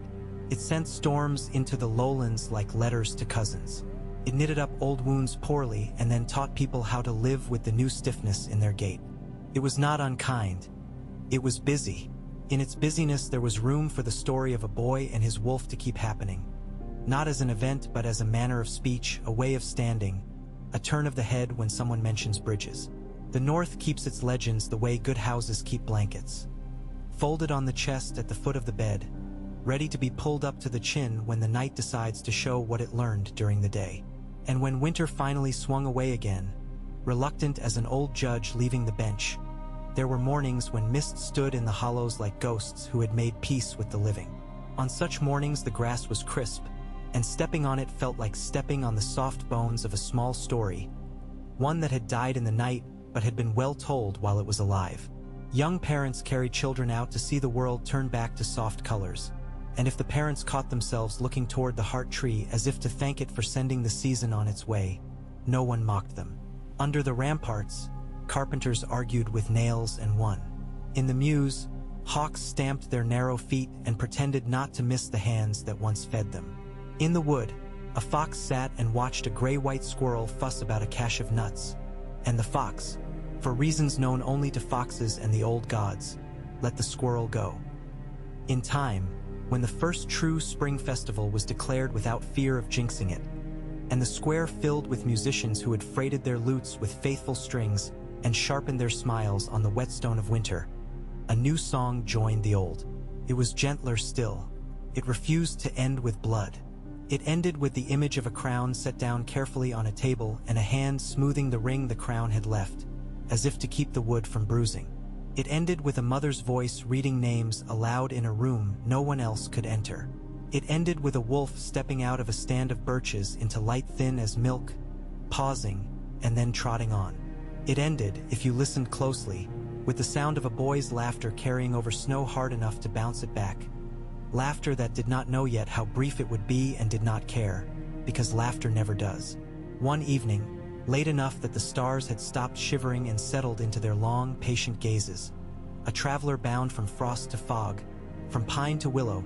It sent storms into the lowlands like letters to cousins. It knitted up old wounds poorly and then taught people how to live with the new stiffness in their gait. It was not unkind. It was busy. In its busyness there was room for the story of a boy and his wolf to keep happening. Not as an event but as a manner of speech, a way of standing, a turn of the head when someone mentions bridges. The North keeps its legends the way good houses keep blankets. Folded on the chest at the foot of the bed, ready to be pulled up to the chin when the night decides to show what it learned during the day. And when winter finally swung away again, reluctant as an old judge leaving the bench, there were mornings when mist stood in the hollows like ghosts who had made peace with the living. On such mornings the grass was crisp, and stepping on it felt like stepping on the soft bones of a small story, one that had died in the night but had been well told while it was alive. Young parents carried children out to see the world turn back to soft colors, and if the parents caught themselves looking toward the heart tree as if to thank it for sending the season on its way, no one mocked them. Under the ramparts, carpenters argued with nails and won. In the mews, hawks stamped their narrow feet and pretended not to miss the hands that once fed them. In the wood, a fox sat and watched a gray-white squirrel fuss about a cache of nuts. And the fox, for reasons known only to foxes and the old gods, let the squirrel go. In time, when the first true spring festival was declared without fear of jinxing it, and the square filled with musicians who had freighted their lutes with faithful strings and sharpened their smiles on the whetstone of winter, a new song joined the old. It was gentler still. It refused to end with blood. It ended with the image of a crown set down carefully on a table and a hand smoothing the ring the crown had left, as if to keep the wood from bruising. It ended with a mother's voice reading names aloud in a room no one else could enter. It ended with a wolf stepping out of a stand of birches into light thin as milk, pausing, and then trotting on. It ended, if you listened closely, with the sound of a boy's laughter carrying over snow hard enough to bounce it back. Laughter that did not know yet how brief it would be and did not care, because laughter never does. One evening, late enough that the stars had stopped shivering and settled into their long, patient gazes, a traveler bound from frost to fog, from pine to willow,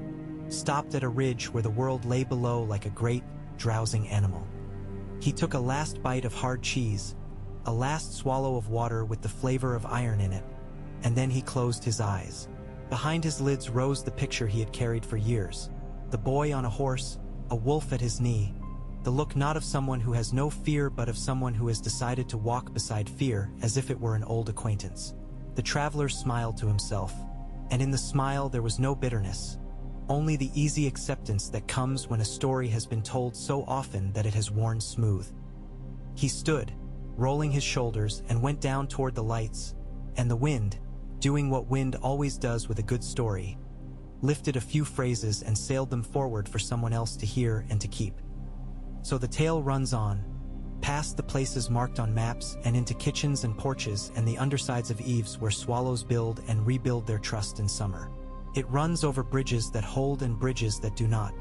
stopped at a ridge where the world lay below like a great, drowsing animal. He took a last bite of hard cheese, a last swallow of water with the flavor of iron in it, and then he closed his eyes. Behind his lids rose the picture he had carried for years. The boy on a horse, a wolf at his knee, the look not of someone who has no fear but of someone who has decided to walk beside fear as if it were an old acquaintance. The traveler smiled to himself, and in the smile there was no bitterness, only the easy acceptance that comes when a story has been told so often that it has worn smooth. He stood, rolling his shoulders, and went down toward the lights, and the wind, doing what wind always does with a good story, lifted a few phrases and sailed them forward for someone else to hear and to keep. So the tale runs on, past the places marked on maps and into kitchens and porches and the undersides of eaves where swallows build and rebuild their trust in summer. It runs over bridges that hold and bridges that do not,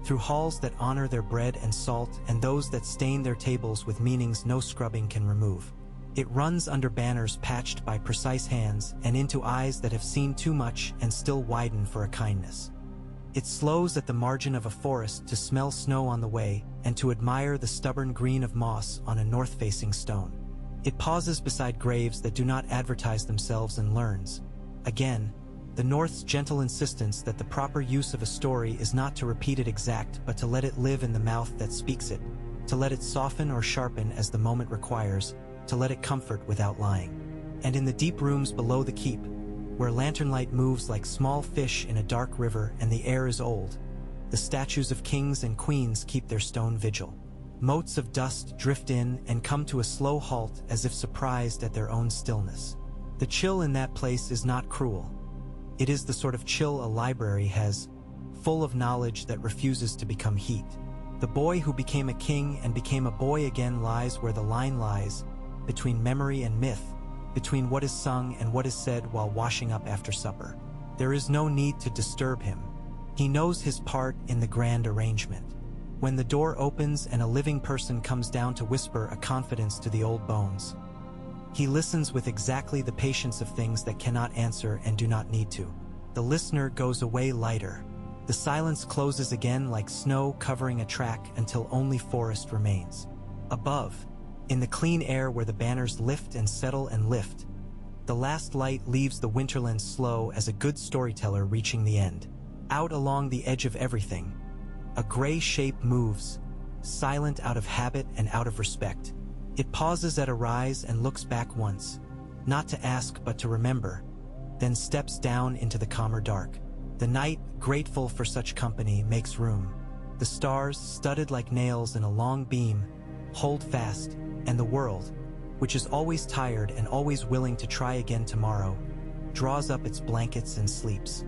through halls that honor their bread and salt and those that stain their tables with meanings no scrubbing can remove. It runs under banners patched by precise hands and into eyes that have seen too much and still widen for a kindness. It slows at the margin of a forest to smell snow on the way and to admire the stubborn green of moss on a north-facing stone. It pauses beside graves that do not advertise themselves and learns, again, the North's gentle insistence that the proper use of a story is not to repeat it exact but to let it live in the mouth that speaks it, to let it soften or sharpen as the moment requires, to let it comfort without lying. And in the deep rooms below the keep, where lantern light moves like small fish in a dark river and the air is old, the statues of kings and queens keep their stone vigil. Motes of dust drift in and come to a slow halt as if surprised at their own stillness. The chill in that place is not cruel. It is the sort of chill a library has, full of knowledge that refuses to become heat. The boy who became a king and became a boy again lies where the line lies, between memory and myth, between what is sung and what is said while washing up after supper. There is no need to disturb him. He knows his part in the grand arrangement. When the door opens and a living person comes down to whisper a confidence to the old bones, he listens with exactly the patience of things that cannot answer and do not need to. The listener goes away lighter. The silence closes again like snow covering a track until only forest remains. Above, in the clean air where the banners lift and settle and lift, the last light leaves the winterland slow as a good storyteller reaching the end. Out along the edge of everything, a gray shape moves, silent out of habit and out of respect. It pauses at a rise and looks back once, not to ask but to remember, then steps down into the calmer dark. The night, grateful for such company, makes room. The stars, studded like nails in a long beam, hold fast, and the world, which is always tired and always willing to try again tomorrow, draws up its blankets and sleeps.